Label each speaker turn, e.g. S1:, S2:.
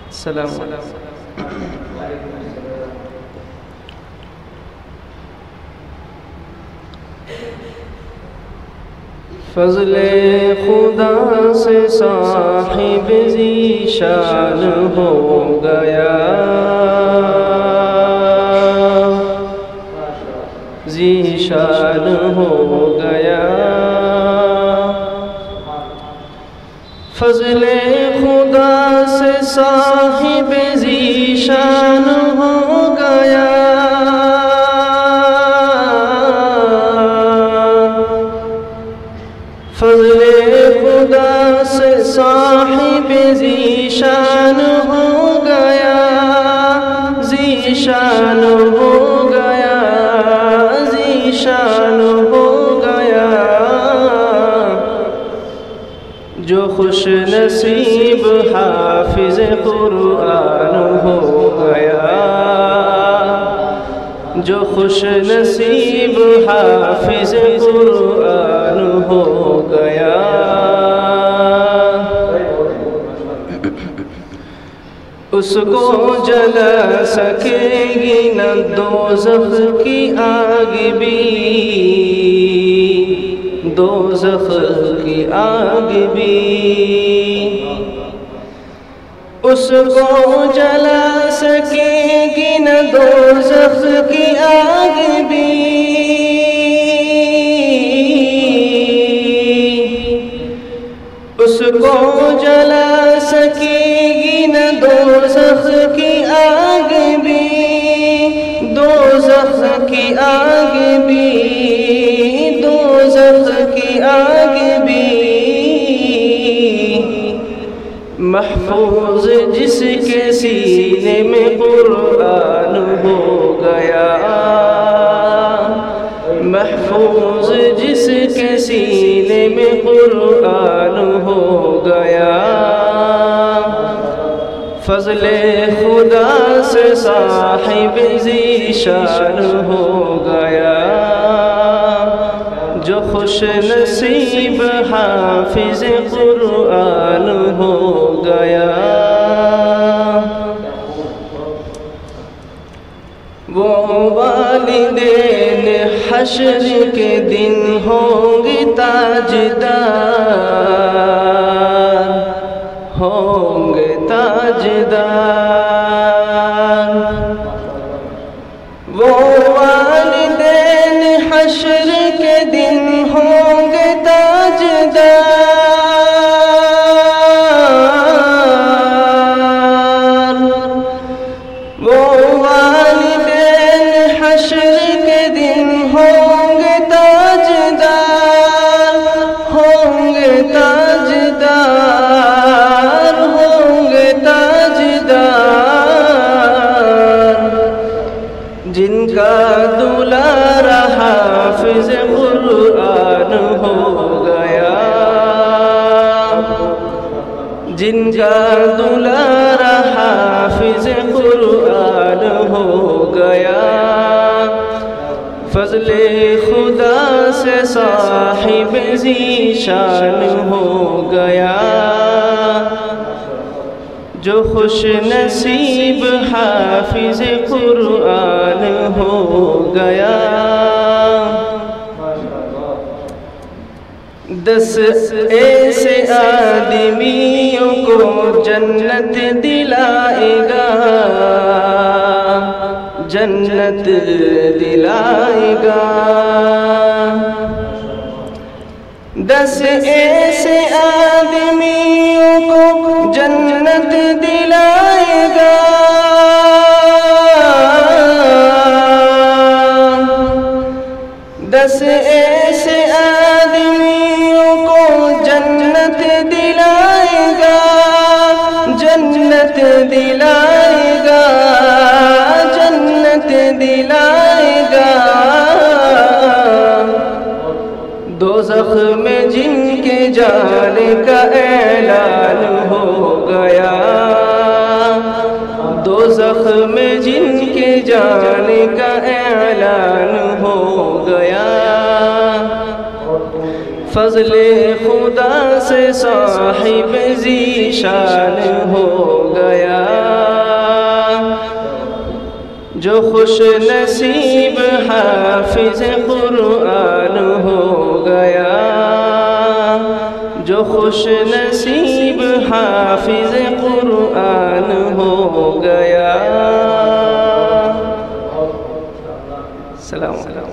S1: السلام علیکم۔ فضل خدا سے صاحب ذیشان ہو گیا، ذیشان ہو گیا۔ فضل خدا سے صاحب ذیشان ہو گیا، فضل خدا سے صاحب ذیشان ہو گیا، ذیشان ہو گیا، ذیشان ہو گیا۔ جو خوش نصیب حافظ قرآن ہو گیا، جو خوش نصیب حافظ قرآن ہو گیا۔ اس کو جلا سکے گی نہ دوزخ کی آگ بھی، دوزخ کی آگ بھی۔ اس کو جلا سکے گی نہ دوزخ کی آگ بھی، اس کو جلا سکے گی نہ دوزخ کی آگ بھی، دوزخ کی آگ بھی، دوزخ کی آگ بھی۔ محفوظ جس کے سینے میں قرآن ہو گیا، محفوظ جس کے سینے میں قرآن ہو گیا۔ فضل خدا سے صاحب ذیشان ہو گیا، جو خوش نصیب حافظ قرآن ہو گیا۔ وہ والدین حشر کے دن ہوں گے تاجدار، ہوں گے تاجدار۔ وہ والدین حشر کے دن ہوں گے تاجدار، وہ والدین حشر کے دن ہوں گے تاجدار، ہوں گے تاجدار، ہوں گے تاجدار۔ جن کا دلارا حافظ قرآن ہو گیا، جن کا دلارا حافظ قرآن ہو گیا۔ فضل خدا سے صاحب ذیشان ہو گیا، جو خوش نصیب حافظ قرآن ہو گیا۔ 10 ایسے آدمیوں کو جنت دلائے گا، جنت دلائے گا۔ 10 ایسے آدمیوں کو جنت دلائے گا، 10 ایسے آدمیوں کو جنت دلائے گا، جنت دلائے گا، جنت دلائے گا۔ دوزخ میں جن کے جانے کا اعلان ہو گیا، دوزخ میں جن کے جانے کا اعلان ہو گیا۔ فضل خدا سے صاحب ذیشان ہو گیا، جو خوش نصیب حافظ قرآن ہو گیا، جو خوش نصیب حافظ قرآن ہو گیا۔ السلام علیکم۔